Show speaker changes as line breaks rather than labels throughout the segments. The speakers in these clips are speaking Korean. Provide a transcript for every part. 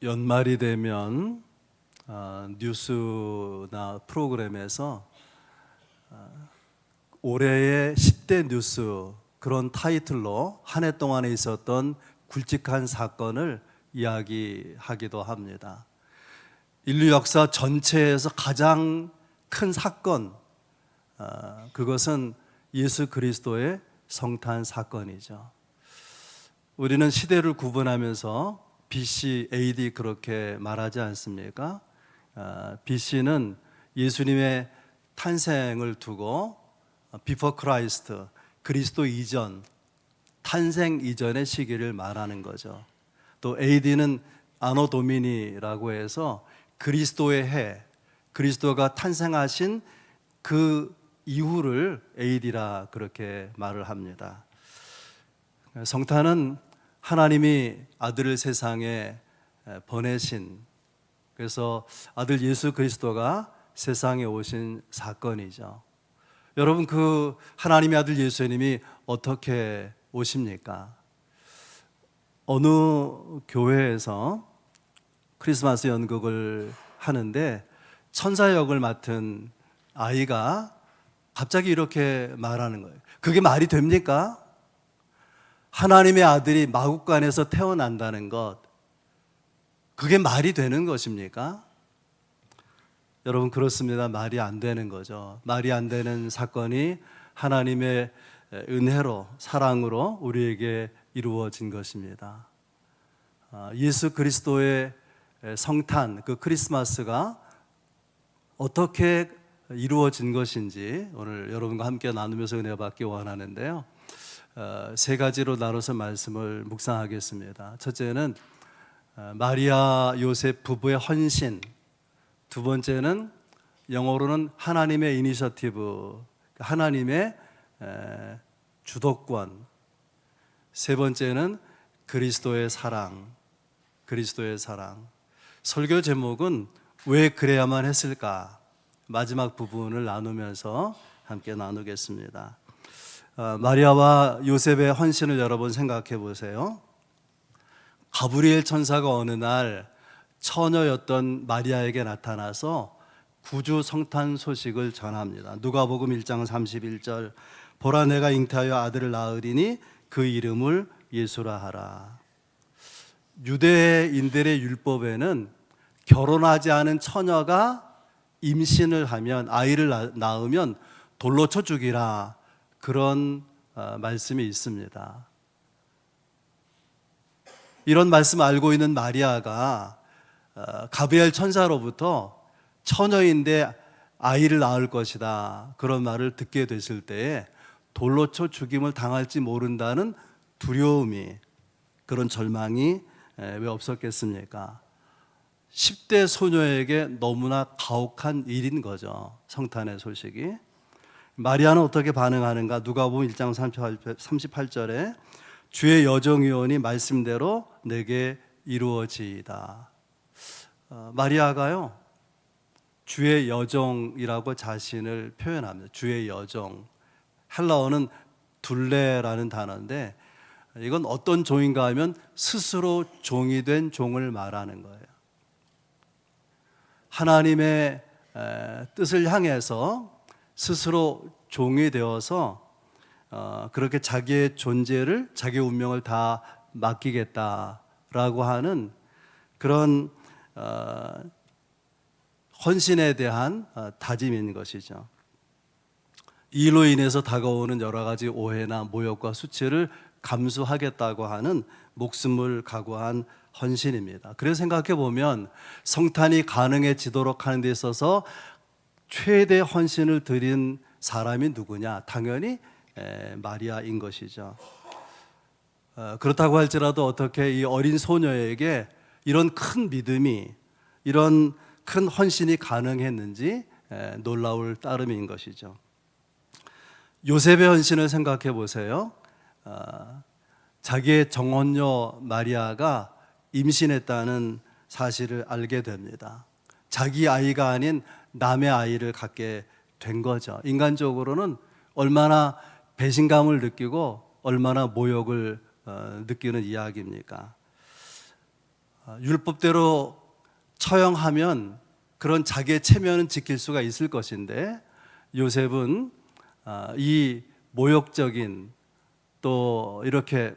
연말이 되면 뉴스나 프로그램에서 올해의 10대 뉴스 그런 타이틀로 한 해 동안에 있었던 굵직한 사건을 이야기하기도 합니다. 인류 역사 전체에서 가장 큰 사건, 그것은 예수 그리스도의 성탄 사건이죠. 우리는 시대를 구분하면서 BC, AD 그렇게 말하지 않습니까? BC는 예수님의 탄생을 두고 Before Christ, 그리스도 이전, 탄생 이전의 시기를 말하는 거죠. 또 AD는 아노 도미니라고 해서 그리스도의 해, 그리스도가 탄생하신 그 이후를 AD라 그렇게 말을 합니다. 성탄은 하나님이 아들을 세상에 보내신, 그래서 아들 예수 그리스도가 세상에 오신 사건이죠. 여러분, 그 하나님의 아들 예수님이 어떻게 오십니까? 어느 교회에서 크리스마스 연극을 하는데 천사 역을 맡은 아이가 갑자기 이렇게 말하는 거예요. 그게 말이 됩니까? 하나님의 아들이 마국간에서 태어난다는 것, 그게 말이 되는 것입니까? 여러분, 그렇습니다. 말이 안 되는 거죠. 말이 안 되는 사건이 하나님의 은혜로, 사랑으로 우리에게 이루어진 것입니다. 예수 그리스도의 성탄, 그 크리스마스가 어떻게 이루어진 것인지 오늘 여러분과 함께 나누면서 은혜 받기 원하는데요. 세 가지로 나눠서 말씀을 묵상하겠습니다. 첫째는 마리아 요셉 부부의 헌신, 두 번째는 영어로는 하나님의 이니셔티브, 하나님의 주도권, 세 번째는 그리스도의 사랑, 그리스도의 사랑. 설교 제목은 왜 그래야만 했을까? 마지막 부분을 나누면서 함께 나누겠습니다. 마리아와 요셉의 헌신을 여러분 생각해 보세요. 가브리엘 천사가 어느 날 처녀였던 마리아에게 나타나서 구주 성탄 소식을 전합니다. 누가복음 1장 31절, 보라 내가 잉태하여 아들을 낳으리니 그 이름을 예수라 하라. 유대인들의 율법에는 결혼하지 않은 처녀가 임신을 하면, 아이를 낳으면 돌로 쳐 죽이라, 그런 말씀이 있습니다. 이런 말씀 알고 있는 마리아가 가브리엘 천사로부터 처녀인데 아이를 낳을 것이다, 그런 말을 듣게 됐을 때에 돌로 쳐 죽임을 당할지 모른다는 두려움이, 그런 절망이 왜 없었겠습니까? 10대 소녀에게 너무나 가혹한 일인 거죠, 성탄의 소식이. 마리아는 어떻게 반응하는가? 누가복음 1장 38절에 주의 여정이오니 말씀대로 내게 이루어지이다. 마리아가요, 주의 여정이라고 자신을 표현합니다. 주의 여정. 헬라어는 둘레라는 단어인데 이건 어떤 종인가 하면 스스로 종이 된 종을 말하는 거예요. 하나님의 뜻을 향해서 스스로 종이 되어서 그렇게 자기의 존재를, 자기의 운명을 다 맡기겠다라고 하는 그런 헌신에 대한 다짐인 것이죠. 이로 인해서 다가오는 여러 가지 오해나 모욕과 수치를 감수하겠다고 하는 목숨을 각오한 헌신입니다. 그래서 생각해 보면 성탄이 가능해지도록 하는 데 있어서 최대 헌신을 드린 사람이 누구냐? 당연히 마리아인 것이죠. 그렇다고 할지라도 어떻게 이 어린 소녀에게 이런 큰 믿음이, 이런 큰 헌신이 가능했는지 놀라울 따름인 것이죠. 요셉의 헌신을 생각해 보세요. 자기의 정혼녀 마리아가 임신했다는 사실을 알게 됩니다. 자기 아이가 아닌 남의 아이를 갖게 된 거죠. 인간적으로는 얼마나 배신감을 느끼고 얼마나 모욕을 느끼는 이야기입니까? 율법대로 처형하면 그런 자기의 체면은 지킬 수가 있을 것인데 요셉은 이 모욕적인 또 이렇게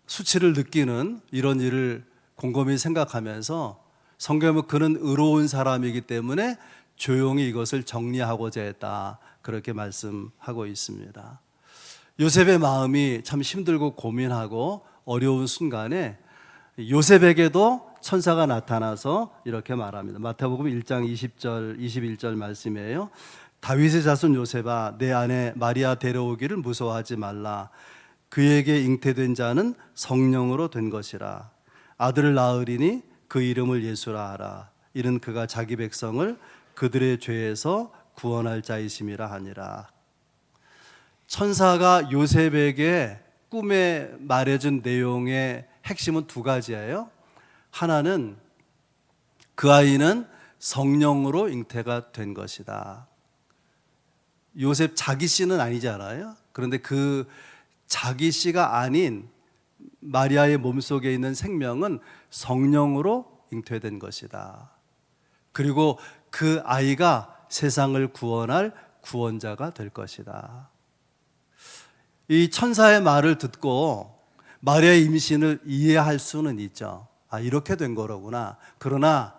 수치를 느끼는 이런 일을 곰곰이 생각하면서 성경은 그는 의로운 사람이기 때문에 조용히 이것을 정리하고자 했다, 그렇게 말씀하고 있습니다. 요셉의 마음이 참 힘들고 고민하고 어려운 순간에 요셉에게도 천사가 나타나서 이렇게 말합니다. 마태복음 1장 20절 21절 말씀이에요. 다윗의 자손 요셉아, 내 아내 마리아 데려오기를 무서워하지 말라. 그에게 잉태된 자는 성령으로 된 것이라. 아들을 낳으리니 그 이름을 예수라 하라. 이는 그가 자기 백성을 그들의 죄에서 구원할 자이심이라 하니라. 천사가 요셉에게 꿈에 말해준 내용의 핵심은 두 가지예요. 하나는 그 아이는 성령으로 잉태가 된 것이다. 요셉 자기 씨는 아니잖아요. 그런데 그 자기 씨가 아닌 마리아의 몸속에 있는 생명은 성령으로 잉태된 것이다. 그리고 그 아이가 세상을 구원할 구원자가 될 것이다. 이 천사의 말을 듣고 마리아의 임신을 이해할 수는 있죠. 이렇게 된 거로구나. 그러나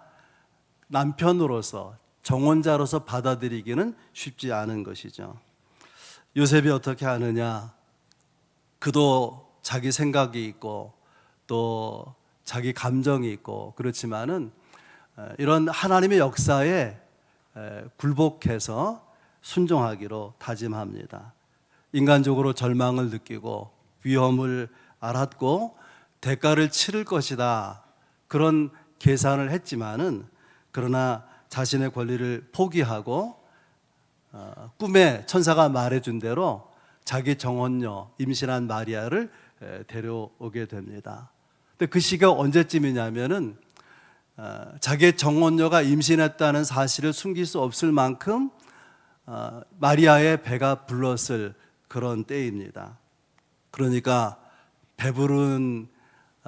남편으로서, 정혼자로서 받아들이기는 쉽지 않은 것이죠. 요셉이 어떻게 하느냐? 그도 자기 생각이 있고 또 자기 감정이 있고 그렇지만은 이런 하나님의 역사에 굴복해서 순종하기로 다짐합니다. 인간적으로 절망을 느끼고 위험을 알았고 대가를 치를 것이다, 그런 계산을 했지만은 그러나 자신의 권리를 포기하고 꿈에 천사가 말해준 대로 자기 정혼녀 임신한 마리아를 데려오게 됩니다. 근데 그 시기가 언제쯤이냐면은 자기의 정혼녀가 임신했다는 사실을 숨길 수 없을 만큼 마리아의 배가 불렀을 그런 때입니다. 그러니까 배부른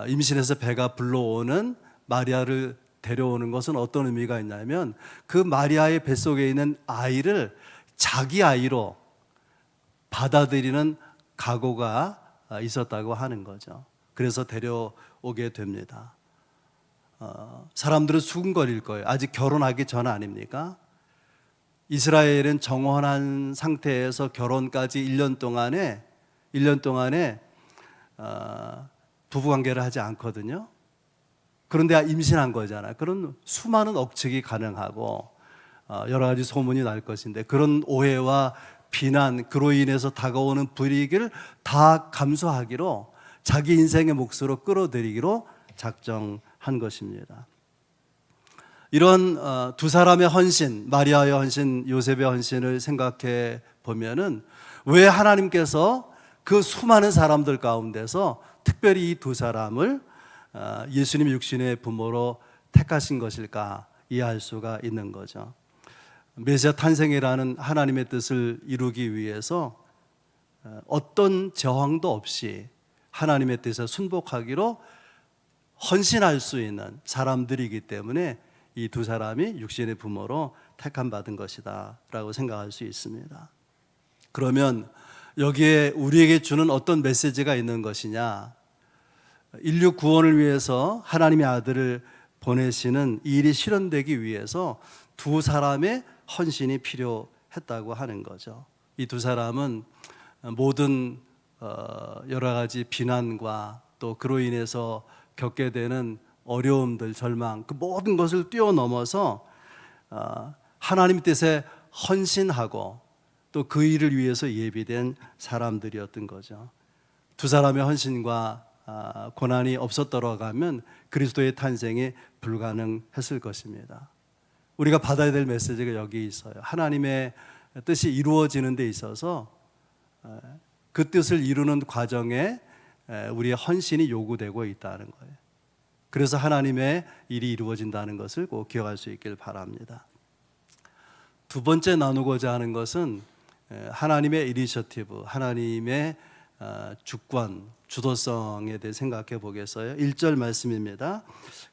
임신해서 배가 불러오는 마리아를 데려오는 것은 어떤 의미가 있냐면 그 마리아의 뱃속에 있는 아이를 자기 아이로 받아들이는 각오가 있었다고 하는 거죠. 그래서 데려오게 됩니다. 사람들은 수군거릴 거예요. 아직 결혼하기 전 아닙니까? 이스라엘은 정혼한 상태에서 결혼까지 1년 동안에 부부관계를 하지 않거든요. 그런데 임신한 거잖아요. 그런 수많은 억측이 가능하고 여러 가지 소문이 날 것인데 그런 오해와 비난, 그로 인해서 다가오는 불이익을 다 감수하기로 자기 인생의 몫으로 끌어들이기로 작정한 것입니다. 이런 두 사람의 헌신, 마리아의 헌신, 요셉의 헌신을 생각해 보면은 왜 하나님께서 그 수많은 사람들 가운데서 특별히 이 두 사람을 예수님 육신의 부모로 택하신 것일까 이해할 수가 있는 거죠. 메시아 탄생이라는 하나님의 뜻을 이루기 위해서 어떤 저항도 없이 하나님의 뜻에 순복하기로 헌신할 수 있는 사람들이기 때문에 이 두 사람이 육신의 부모로 택함받은 것이다 라고 생각할 수 있습니다. 그러면 여기에 우리에게 주는 어떤 메시지가 있는 것이냐? 인류 구원을 위해서 하나님의 아들을 보내시는 이 일이 실현되기 위해서 두 사람의 헌신이 필요했다고 하는 거죠. 이 두 사람은 모든 여러 가지 비난과 또 그로 인해서 겪게 되는 어려움들, 절망, 그 모든 것을 뛰어넘어서 하나님 뜻에 헌신하고 또 그 일을 위해서 예비된 사람들이었던 거죠. 두 사람의 헌신과 고난이 없었더라면 그리스도의 탄생이 불가능했을 것입니다. 우리가 받아야 될 메시지가 여기 있어요. 하나님의 뜻이 이루어지는 데 있어서 그 뜻을 이루는 과정에 우리의 헌신이 요구되고 있다는 거예요. 그래서 하나님의 일이 이루어진다는 것을 꼭 기억할 수 있길 바랍니다. 두 번째 나누고자 하는 것은 하나님의 이니셔티브, 하나님의 주권, 주도성에 대해 생각해 보겠어요. 1절 말씀입니다.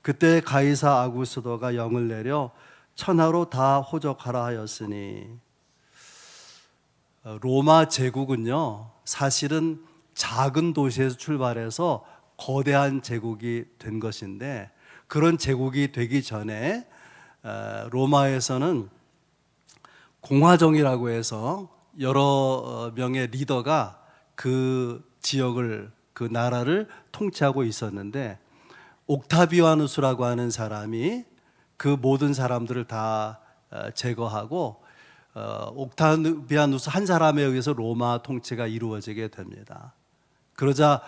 그때 가이사 아구스도가 영을 내려 천하로 다 호적하라 하였으니, 로마 제국은요 사실은 작은 도시에서 출발해서 거대한 제국이 된 것인데, 그런 제국이 되기 전에 로마에서는 공화정이라고 해서 여러 명의 리더가 그 지역을, 그 나라를 통치하고 있었는데, 옥타비아누스라고 하는 사람이 그 모든 사람들을 다 제거하고 옥타비아누스 한 사람에 의해서 로마 통치가 이루어지게 됩니다. 그러자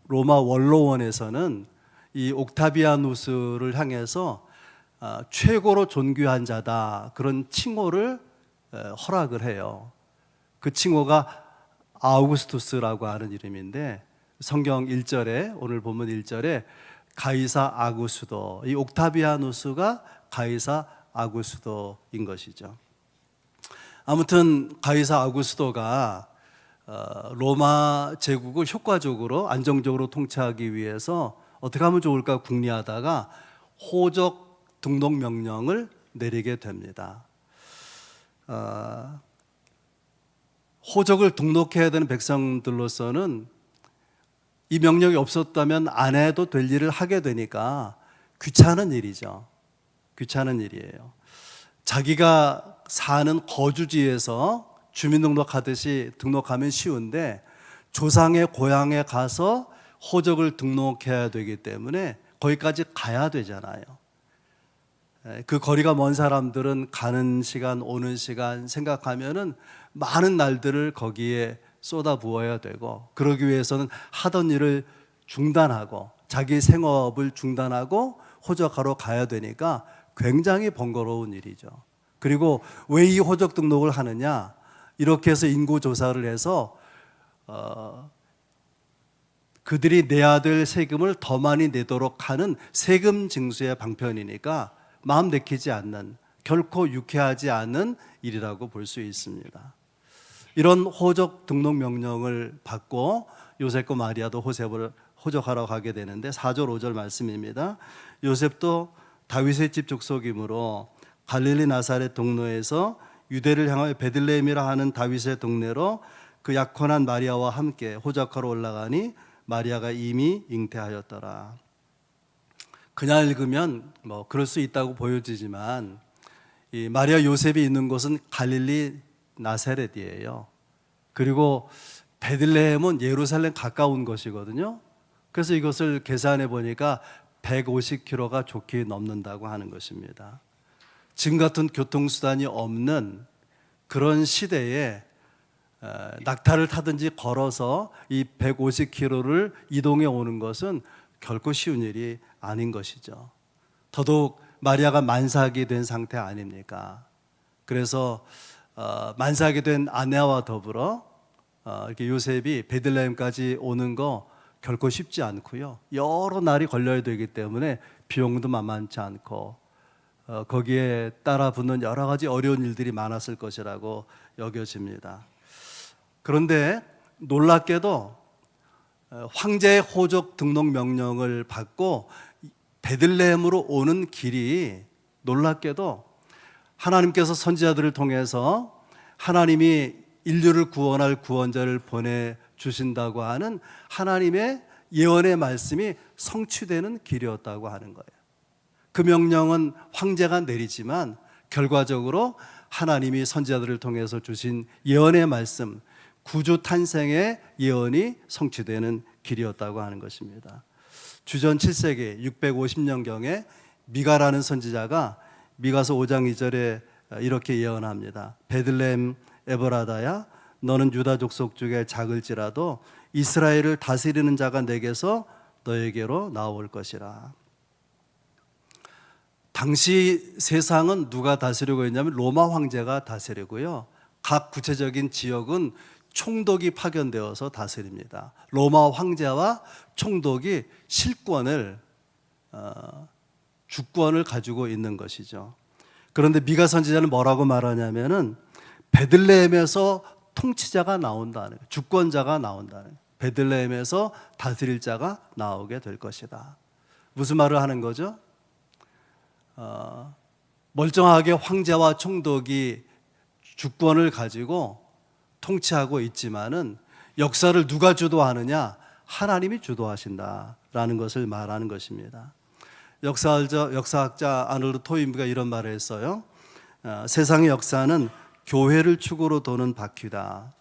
로마 원로원에서는 이 옥타비아누스를 향해서 최고로 존귀한 자다, 그런 칭호를 허락을 해요. 그 칭호가 아우구스투스라고 하는 이름인데, 성경 1절에, 오늘 본문 1절에 가이사 아구스도, 이 옥타비아누스가 가이사 아구스도인 것이죠. 아무튼 가이사 아구스도가 로마 제국을 효과적으로 안정적으로 통치하기 위해서 어떻게 하면 좋을까 궁리하다가 호적 등록 명령을 내리게 됩니다. 호적을 등록해야 되는 백성들로서는 이 명령이 없었다면 안 해도 될 일을 하게 되니까 귀찮은 일이죠. 귀찮은 일이에요. 자기가 사는 거주지에서 주민등록하듯이 등록하면 쉬운데, 조상의 고향에 가서 호적을 등록해야 되기 때문에 거기까지 가야 되잖아요. 그 거리가 먼 사람들은 가는 시간, 오는 시간 생각하면은 많은 날들을 거기에 쏟아부어야 되고, 그러기 위해서는 하던 일을 중단하고 자기 생업을 중단하고 호적하러 가야 되니까 굉장히 번거로운 일이죠. 그리고 왜 이 호적 등록을 하느냐, 이렇게 해서 인구 조사를 해서 그들이 내야 될 세금을 더 많이 내도록 하는 세금 징수의 방편이니까 마음 내키지 않는, 결코 유쾌하지 않은 일이라고 볼 수 있습니다. 이런 호적 등록 명령을 받고 요셉과 마리아도 호적하러 가게 되는데, 4절 5절 말씀입니다. 요셉도 다윗의 집 족속이므로 갈릴리 나사렛 동로에서 유대를 향하여 베들레헴이라 하는 다윗의 동네로 그 약혼한 마리아와 함께 호적하러 올라가니 마리아가 이미 잉태하였더라. 그냥 읽으면 뭐 그럴 수 있다고 보여지지만, 이 마리아 요셉이 있는 곳은 갈릴리 나사렛이에요. 그리고 베들레헴은 예루살렘 가까운 것이거든요. 그래서 이것을 계산해 보니까 150km가 좋게 넘는다고 하는 것입니다. 지금 같은 교통수단이 없는 그런 시대에 낙타를 타든지 걸어서 이 150km를 이동해 오는 것은 결코 쉬운 일이 아닌 것이죠. 더더욱 마리아가 만삭이 된 상태 아닙니까? 그래서 만삭이 된 아내와 더불어 이렇게 요셉이 베들레헴까지 오는 거 결코 쉽지 않고요. 여러 날이 걸려야 되기 때문에 비용도 만만치 않고 거기에 따라 붙는 여러 가지 어려운 일들이 많았을 것이라고 여겨집니다. 그런데 놀랍게도 황제의 호적 등록 명령을 받고 베들레헴으로 오는 길이, 놀랍게도 하나님께서 선지자들을 통해서 하나님이 인류를 구원할 구원자를 보내주신다고 하는 하나님의 예언의 말씀이 성취되는 길이었다고 하는 거예요. 그 명령은 황제가 내리지만 결과적으로 하나님이 선지자들을 통해서 주신 예언의 말씀, 구주 탄생의 예언이 성취되는 길이었다고 하는 것입니다. 주전 7세기 650년경에 미가라는 선지자가 미가서 5장 2절에 이렇게 예언합니다. 베들레헴 에브라다야, 너는 유다 족속 중에 작을지라도 이스라엘을 다스리는 자가 내게서 너에게로 나올 것이라. 당시 세상은 누가 다스리고 있냐면 로마 황제가 다스리고요, 각 구체적인 지역은 총독이 파견되어서 다스립니다. 로마 황제와 총독이 실권을, 주권을 가지고 있는 것이죠. 그런데 미가 선지자는 뭐라고 말하냐면은 베들레헴에서 통치자가 나온다는, 주권자가 나온다는. 베들레헴에서 다스릴 자가 나오게 될 것이다. 무슨 말을 하는 거죠? 멀쩡하게 황제와 총독이 주권을 가지고 통치하고 있지만은 역사를 누가 주도하느냐? 하나님이 주도하신다라는 것을 말하는 것입니다. 역사학자 아놀드 토인비가 이런 말을 했어요. 세상의 역사는 교회를 축으로 도는 바퀴다.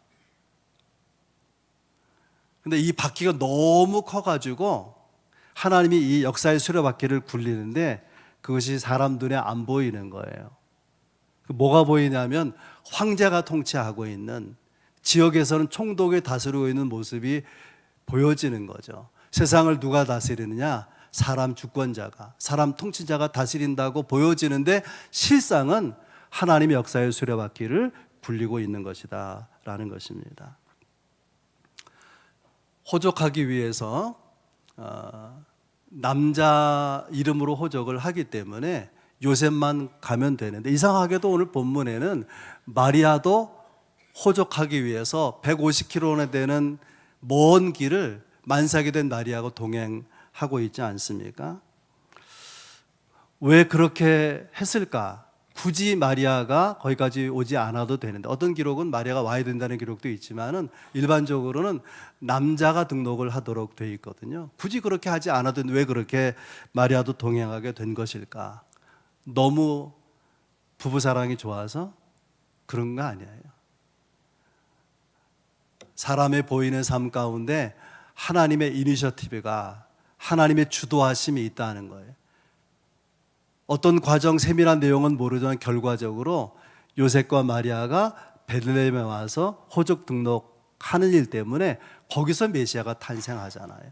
근데 이 바퀴가 너무 커가지고 하나님이 이 역사의 수레바퀴를 굴리는데 그것이 사람 눈에 안 보이는 거예요. 뭐가 보이냐면 황제가 통치하고 있는 지역에서는 총독이 다스리고 있는 모습이 보여지는 거죠. 세상을 누가 다스리느냐? 사람 주권자가, 사람 통치자가 다스린다고 보여지는데 실상은 하나님의 역사의 수레바퀴를 굴리고 있는 것이다 라는 것입니다. 호적하기 위해서 남자 이름으로 호적을 하기 때문에 요셉만 가면 되는데, 이상하게도 오늘 본문에는 마리아도 호적하기 위해서 150km나 되는 먼 길을 만삭이 된 마리아하고 동행하고 있지 않습니까? 왜 그렇게 했을까? 굳이 마리아가 거기까지 오지 않아도 되는데, 어떤 기록은 마리아가 와야 된다는 기록도 있지만은 일반적으로는 남자가 등록을 하도록 되어 있거든요. 굳이 그렇게 하지 않아도 왜 그렇게 마리아도 동행하게 된 것일까? 너무 부부사랑이 좋아서 그런 거 아니에요. 사람의 보이는 삶 가운데 하나님의 이니셔티브가, 하나님의 주도하심이 있다는 거예요. 어떤 과정, 세밀한 내용은 모르지만 결과적으로 요셉과 마리아가 베들레헴에 와서 호적 등록하는 일 때문에 거기서 메시아가 탄생하잖아요.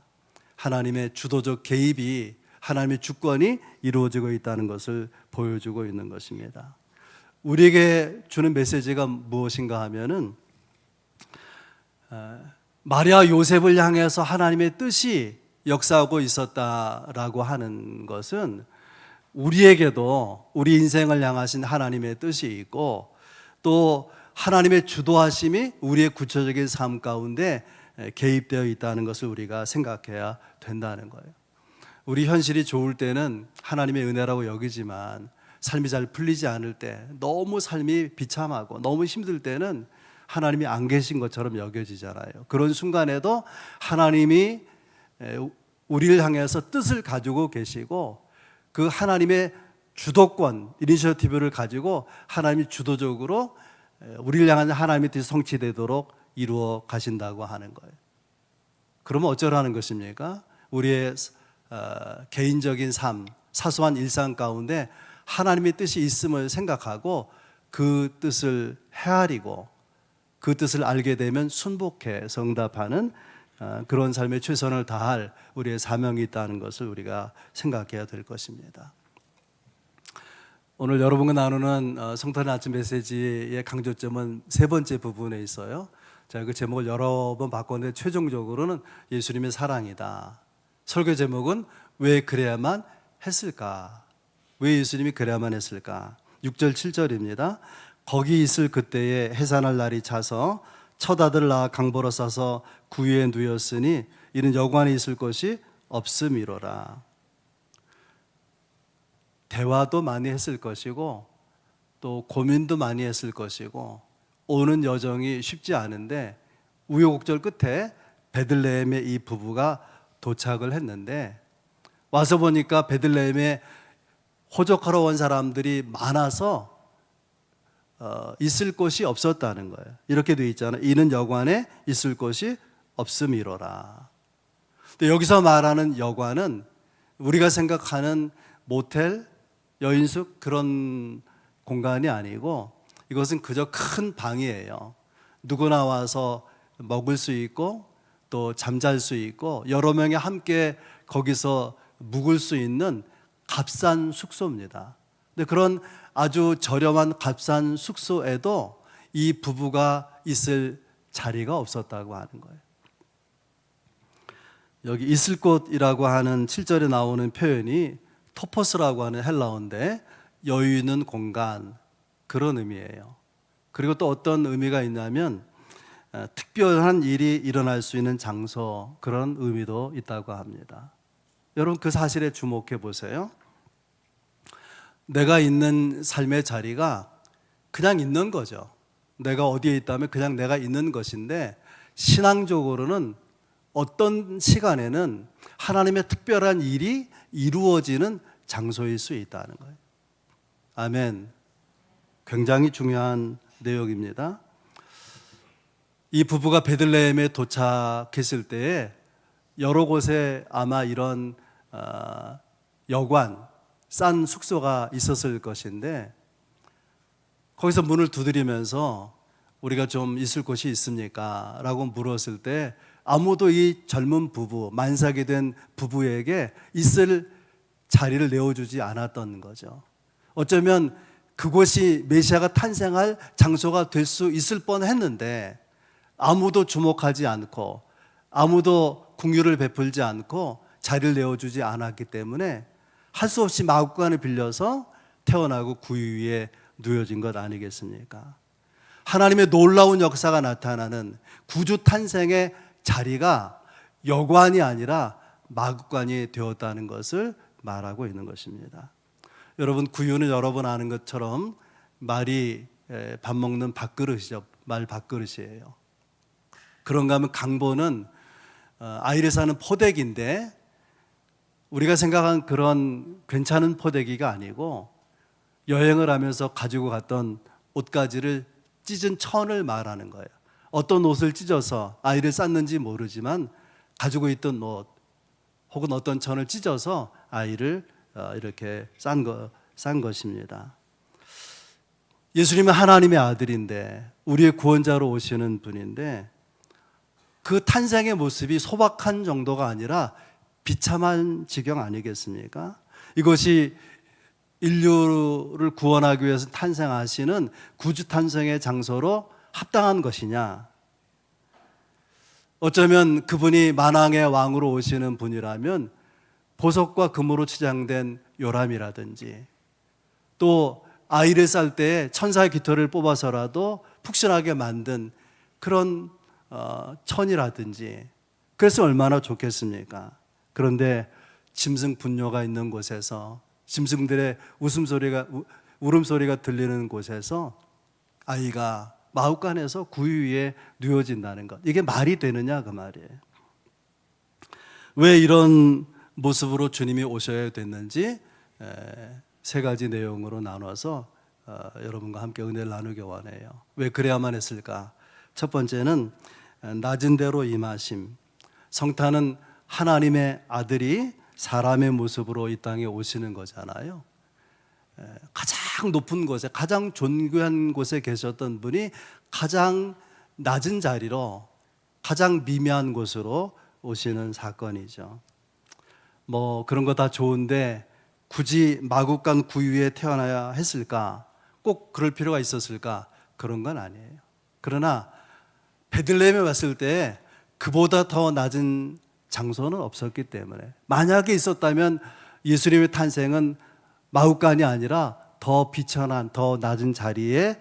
하나님의 주도적 개입이, 하나님의 주권이 이루어지고 있다는 것을 보여주고 있는 것입니다. 우리에게 주는 메시지가 무엇인가 하면은 마리아 요셉을 향해서 하나님의 뜻이 역사하고 있었다라고 하는 것은 우리에게도 우리 인생을 향하신 하나님의 뜻이 있고, 또 하나님의 주도하심이 우리의 구체적인 삶 가운데 개입되어 있다는 것을 우리가 생각해야 된다는 거예요. 우리 현실이 좋을 때는 하나님의 은혜라고 여기지만 삶이 잘 풀리지 않을 때, 너무 삶이 비참하고 너무 힘들 때는 하나님이 안 계신 것처럼 여겨지잖아요. 그런 순간에도 하나님이 우리를 향해서 뜻을 가지고 계시고, 그 하나님의 주도권, 이니셔티브를 가지고 하나님이 주도적으로 우리를 향한 하나님의 뜻이 성취되도록 이루어 가신다고 하는 거예요. 그러면 어쩌라는 것입니까? 우리의 개인적인 삶, 사소한 일상 가운데 하나님의 뜻이 있음을 생각하고 그 뜻을 헤아리고 그 뜻을 알게 되면 순복해서 응답하는 그런 삶에 최선을 다할 우리의 사명이 있다는 것을 우리가 생각해야 될 것입니다. 오늘 여러분과 나누는 성탄의 아침 메시지의 강조점은 세 번째 부분에 있어요. 제가 그 제목을 여러 번 바꿨는데 최종적으로는 예수님의 사랑이다. 설교 제목은 왜 그래야만 했을까? 왜 예수님이 그래야만 했을까? 6절 7절입니다. 거기 있을 그때에 해산할 날이 차서 첫 아들을 낳아 강보로 싸서 구유에 누였으니 이는 여관에 있을 것이 없음이로라. 대화도 많이 했을 것이고 또 고민도 많이 했을 것이고 오는 여정이 쉽지 않은데 우여곡절 끝에 베들레헴에 이 부부가 도착을 했는데, 와서 보니까 베들레헴에 호적하러 온 사람들이 많아서 있을 곳이 없었다는 거예요. 이렇게 되어 있잖아요. 이는 여관에 있을 곳이 없음이로라. 근데 여기서 말하는 여관은 우리가 생각하는 모텔, 여인숙 그런 공간이 아니고 이것은 그저 큰 방이에요. 누구나 와서 먹을 수 있고 또 잠잘 수 있고 여러 명이 함께 거기서 묵을 수 있는 값싼 숙소입니다. 근데 그런 아주 저렴한 값싼 숙소에도 이 부부가 있을 자리가 없었다고 하는 거예요. 여기 있을 곳이라고 하는 7절에 나오는 표현이 토포스라고 하는 헬라어인데 여유 있는 공간, 그런 의미예요. 그리고 또 어떤 의미가 있냐면 특별한 일이 일어날 수 있는 장소, 그런 의미도 있다고 합니다. 여러분 그 사실에 주목해 보세요. 내가 있는 삶의 자리가 그냥 있는 거죠. 내가 어디에 있다면 그냥 내가 있는 것인데, 신앙적으로는 어떤 시간에는 하나님의 특별한 일이 이루어지는 장소일 수 있다는 거예요. 아멘. 굉장히 중요한 내용입니다. 이 부부가 베들레헴에 도착했을 때에 여러 곳에 아마 이런 여관, 싼 숙소가 있었을 것인데, 거기서 문을 두드리면서 우리가 좀 있을 곳이 있습니까? 라고 물었을 때 아무도 이 젊은 부부, 만삭이 된 부부에게 있을 자리를 내어주지 않았던 거죠. 어쩌면 그곳이 메시아가 탄생할 장소가 될 수 있을 뻔했는데 아무도 주목하지 않고 아무도 궁유를 베풀지 않고 자리를 내어주지 않았기 때문에 할 수 없이 마구간을 빌려서 태어나고 구유 위에 누워진 것 아니겠습니까? 하나님의 놀라운 역사가 나타나는 구주 탄생의 자리가 여관이 아니라 마구간이 되었다는 것을 말하고 있는 것입니다. 여러분, 구유는 여러분 아는 것처럼 말이 밥 먹는 밥그릇이죠. 말 밥그릇이에요. 그런가 하면 강보는 아이를 사는 포대기인데, 우리가 생각한 그런 괜찮은 포대기가 아니고 여행을 하면서 가지고 갔던 옷가지를 찢은 천을 말하는 거예요. 어떤 옷을 찢어서 아이를 쌌는지 모르지만 가지고 있던 옷 혹은 어떤 천을 찢어서 아이를 이렇게 싼 것입니다. 예수님은 하나님의 아들인데, 우리의 구원자로 오시는 분인데, 그 탄생의 모습이 소박한 정도가 아니라 비참한 지경 아니겠습니까? 이것이 인류를 구원하기 위해서 탄생하시는 구주 탄생의 장소로 합당한 것이냐? 어쩌면 그분이 만왕의 왕으로 오시는 분이라면 보석과 금으로 치장된 요람이라든지, 또 아이를 쌀 때 천사의 깃털을 뽑아서라도 푹신하게 만든 그런 천이라든지, 그래서 얼마나 좋겠습니까? 그런데 짐승 분뇨가 있는 곳에서, 짐승들의 울음소리가 들리는 곳에서 아이가 마구간에서 구유 위에 누워진다는 것, 이게 말이 되느냐 그 말이에요. 왜 이런 모습으로 주님이 오셔야 됐는지 세 가지 내용으로 나눠서 여러분과 함께 은혜를 나누기 원해요. 왜 그래야만 했을까? 첫 번째는 낮은 대로 임하심. 성탄은 하나님의 아들이 사람의 모습으로 이 땅에 오시는 거잖아요. 가장 높은 곳에, 가장 존귀한 곳에 계셨던 분이 가장 낮은 자리로, 가장 미미한 곳으로 오시는 사건이죠. 뭐 그런 거 다 좋은데 굳이 마구간 구유에 태어나야 했을까? 꼭 그럴 필요가 있었을까? 그런 건 아니에요. 그러나 베들레헴에 왔을 때 그보다 더 낮은 장소는 없었기 때문에, 만약에 있었다면 예수님의 탄생은 마구간이 아니라 더 비천한, 더 낮은 자리에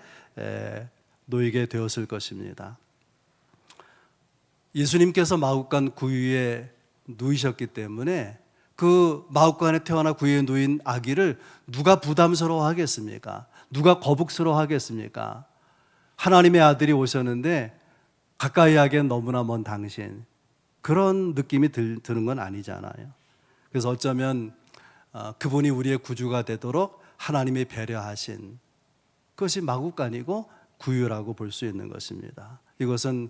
놓이게 되었을 것입니다. 예수님께서 마구간 구유에 누이셨기 때문에 그 마구간에 태어나 구유에 누인 아기를 누가 부담스러워 하겠습니까? 누가 거북스러워 하겠습니까? 하나님의 아들이 오셨는데 가까이 하기엔 너무나 먼 당신, 그런 느낌이 드는 건 아니잖아요. 그래서 어쩌면 그분이 우리의 구주가 되도록 하나님이 배려하신 그것이 마구간이고 구유라고 볼 수 있는 것입니다. 이것은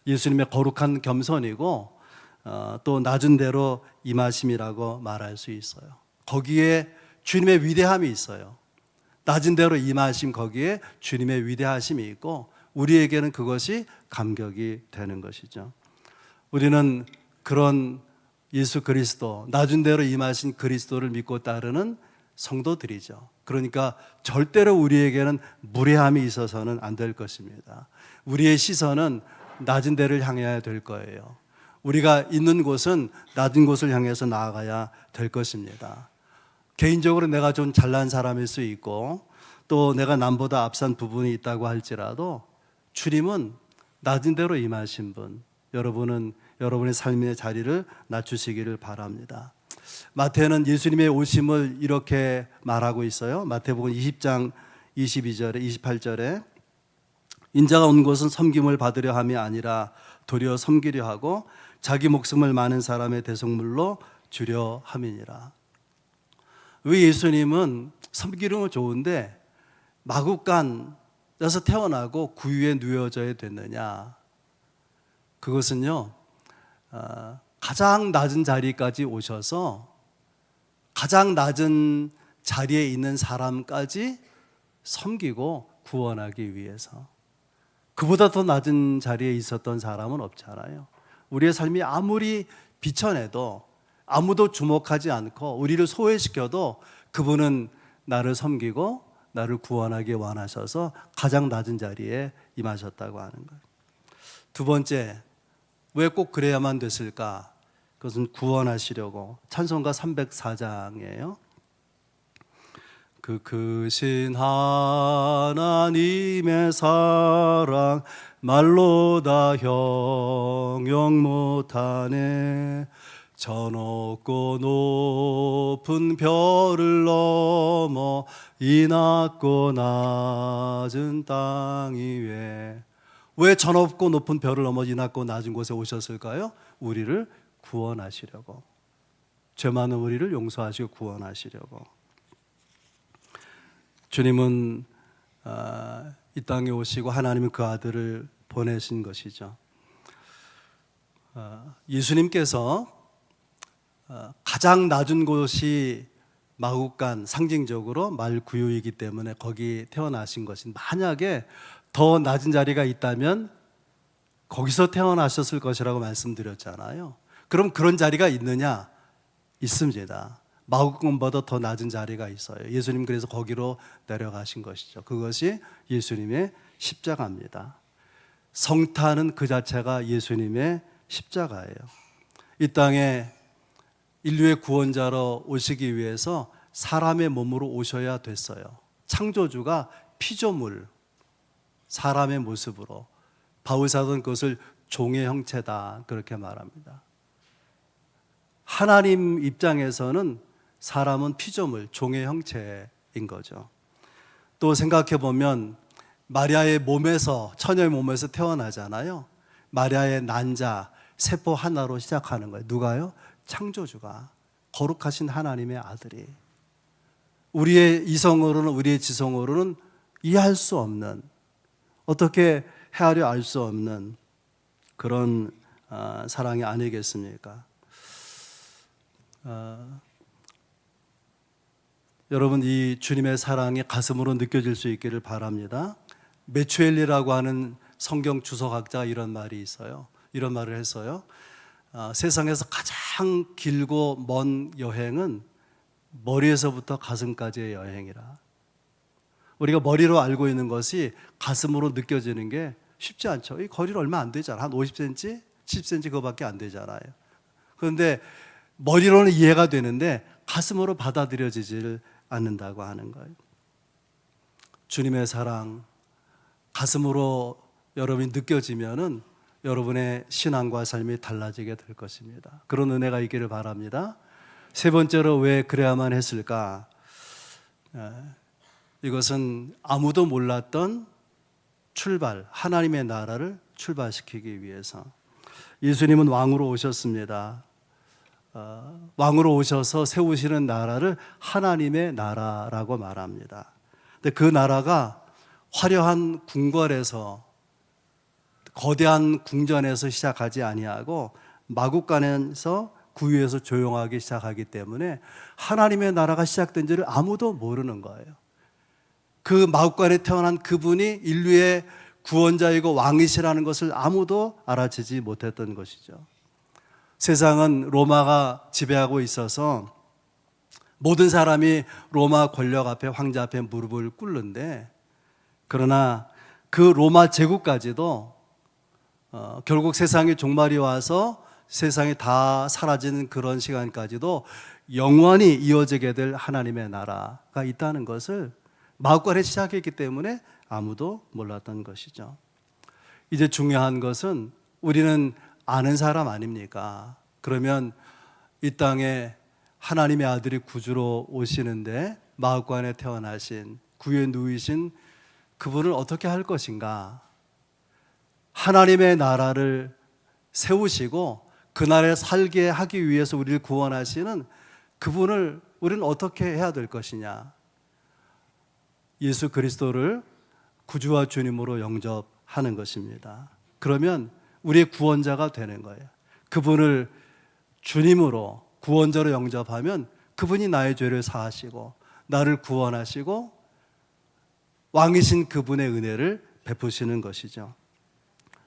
예수님의 거룩한 겸손이고 또 낮은 대로 임하심이라고 말할 수 있어요. 거기에 주님의 위대함이 있어요. 낮은 대로 임하심, 거기에 주님의 위대하심이 있고 우리에게는 그것이 감격이 되는 것이죠. 우리는 그런 예수 그리스도, 낮은 대로 임하신 그리스도를 믿고 따르는 성도들이죠. 그러니까 절대로 우리에게는 무례함이 있어서는 안 될 것입니다. 우리의 시선은 낮은 데를 향해야 될 거예요. 우리가 있는 곳은 낮은 곳을 향해서 나아가야 될 것입니다. 개인적으로 내가 좀 잘난 사람일 수 있고 또 내가 남보다 앞선 부분이 있다고 할지라도 주님은 낮은 데로 임하신 분, 여러분은 여러분의 삶의 자리를 낮추시기를 바랍니다. 마태는 예수님의 오심을 이렇게 말하고 있어요. 마태복음 20장 22절에 28절에 인자가 온 것은 섬김을 받으려 함이 아니라 도리어 섬기려 하고 자기 목숨을 많은 사람의 대속물로 주려 함이니라. 왜 예수님은 섬기는 건 좋은데 마구간에서 태어나고 구유에 누워져야 됐느냐? 그것은요, 가장 낮은 자리까지 오셔서 가장 낮은 자리에 있는 사람까지 섬기고 구원하기 위해서. 그보다 더 낮은 자리에 있었던 사람은 없잖아요. 우리의 삶이 아무리 비천해도 아무도 주목하지 않고 우리를 소외시켜도 그분은 나를 섬기고 나를 구원하기 원하셔서 가장 낮은 자리에 임하셨다고 하는 거예요. 두 번째, 왜 꼭 그래야만 됐을까? 그것은 구원하시려고. 찬송가 304장이에요. 그 크신 하나님의 사랑 말로 다 형용 못하네. 저 높고 높은 별을 넘어 이 낮고 낮은 땅 위에. 왜 저 높고 높은 별을 넘어 이 낮고 낮은 곳에 오셨을까요? 우리를 구원하시려고. 죄 많은 우리를 용서하시고 구원하시려고. 주님은 이 땅에 오시고 하나님은 그 아들을 보내신 것이죠. 예수님께서 가장 낮은 곳이 마구간, 상징적으로 말구유이기 때문에 거기 태어나신 것인, 만약에 더 낮은 자리가 있다면 거기서 태어나셨을 것이라고 말씀드렸잖아요. 그럼 그런 자리가 있느냐? 있습니다. 마구간보다 더 낮은 자리가 있어요. 예수님 그래서 거기로 내려가신 것이죠. 그것이 예수님의 십자가입니다. 성탄은 그 자체가 예수님의 십자가예요. 이 땅에 인류의 구원자로 오시기 위해서 사람의 몸으로 오셔야 됐어요. 창조주가 피조물, 사람의 모습으로. 바울사도는 그것을 종의 형체다 그렇게 말합니다. 하나님 입장에서는 사람은 피조물, 종의 형체인 거죠. 또 생각해 보면 마리아의 몸에서, 처녀의 몸에서 태어나잖아요. 마리아의 난자, 세포 하나로 시작하는 거예요. 누가요? 창조주가, 거룩하신 하나님의 아들이. 우리의 이성으로는, 우리의 지성으로는 이해할 수 없는, 어떻게 헤아려 알 수 없는 그런 사랑이 아니겠습니까? 여러분, 이 주님의 사랑이 가슴으로 느껴질 수 있기를 바랍니다. 메추엘리라고 하는 성경 주석학자가 이런 말이 있어요. 이런 말을 했어요. 세상에서 가장 길고 먼 여행은 머리에서부터 가슴까지의 여행이라. 우리가 머리로 알고 있는 것이 가슴으로 느껴지는 게 쉽지 않죠. 이 거리는 얼마 안 되잖아. 한 50cm, 10cm 그거밖에 안 되잖아요. 그런데 머리로는 이해가 되는데 가슴으로 받아들여지질 않는다고 하는 거예요. 주님의 사랑, 가슴으로 여러분이 느껴지면은 여러분의 신앙과 삶이 달라지게 될 것입니다. 그런 은혜가 있기를 바랍니다. 세 번째로 왜 그래야만 했을까? 이것은 아무도 몰랐던 출발, 하나님의 나라를 출발시키기 위해서. 예수님은 왕으로 오셨습니다. 왕으로 오셔서 세우시는 나라를 하나님의 나라라고 말합니다. 근데 그 나라가 화려한 궁궐에서, 거대한 궁전에서 시작하지 아니하고 마구간에서, 구유에서 조용하게 시작하기 때문에 하나님의 나라가 시작된 줄을 아무도 모르는 거예요. 그 마구간에 태어난 그분이 인류의 구원자이고 왕이시라는 것을 아무도 알아채지 못했던 것이죠. 세상은 로마가 지배하고 있어서 모든 사람이 로마 권력 앞에, 황제 앞에 무릎을 꿇는데, 그러나 그 로마 제국까지도 결국 세상의 종말이 와서 세상이 다 사라지는 그런 시간까지도 영원히 이어지게 될 하나님의 나라가 있다는 것을 마구간에 시작했기 때문에 아무도 몰랐던 것이죠. 이제 중요한 것은 우리는 아는 사람 아닙니까? 그러면 이 땅에 하나님의 아들이 구주로 오시는데 마ኅ관에 태어나신 구유에 누이신 그분을 어떻게 할 것인가? 하나님의 나라를 세우시고 그 나라에 살게 하기 위해서 우리를 구원하시는 그분을 우리는 어떻게 해야 될 것이냐? 예수 그리스도를 구주와 주님으로 영접하는 것입니다. 그러면 우리의 구원자가 되는 거예요. 그분을 주님으로 구원자로 영접하면 그분이 나의 죄를 사하시고 나를 구원하시고 왕이신 그분의 은혜를 베푸시는 것이죠.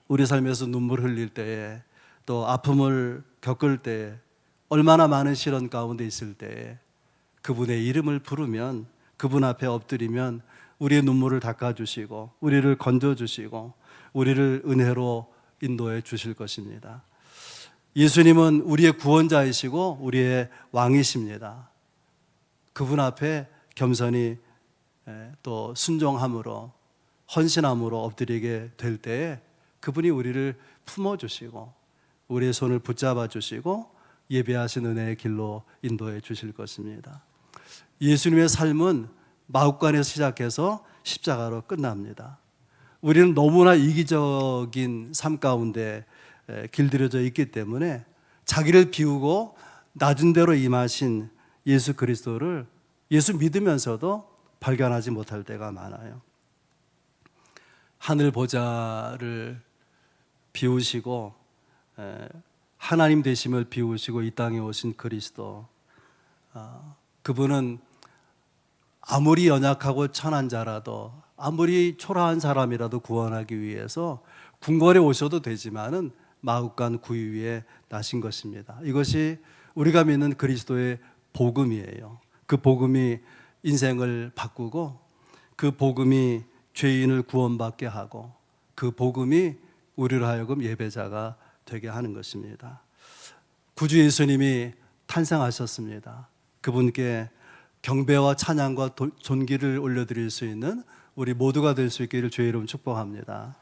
우리 삶에서 눈물 흘릴 때에 또 아픔을 겪을 때에 얼마나 많은 시련 가운데 있을 때에 그분의 이름을 부르면 그분 앞에 엎드리면 우리의 눈물을 닦아주시고 우리를 건져주시고 우리를 은혜로 인도해 주실 것입니다. 예수님은 우리의 구원자이시고 우리의 왕이십니다. 그분 앞에 겸손히 또 순종함으로 헌신함으로 엎드리게 될 때에 그분이 우리를 품어주시고 우리의 손을 붙잡아 주시고 예배하신 은혜의 길로 인도해 주실 것입니다. 예수님의 삶은 마ኅ관에서 시작해서 십자가로 끝납니다. 우리는 너무나 이기적인 삶 가운데 길들여져 있기 때문에 자기를 비우고 낮은 데로 임하신 예수 그리스도를 예수 믿으면서도 발견하지 못할 때가 많아요. 하늘 보좌를 비우시고 하나님 되심을 비우시고 이 땅에 오신 그리스도, 그분은 아무리 연약하고 천한 자라도 아무리 초라한 사람이라도 구원하기 위해서 궁궐에 오셔도 되지만은 마ኅ관 구유에 나신 것입니다. 이것이 우리가 믿는 그리스도의 복음이에요. 그 복음이 인생을 바꾸고 그 복음이 죄인을 구원받게 하고 그 복음이 우리로 하여금 예배자가 되게 하는 것입니다. 구주 예수님이 탄생하셨습니다. 그분께 경배와 찬양과 존귀를 올려드릴 수 있는 우리 모두가 될 수 있기를 주의 이름 축복합니다.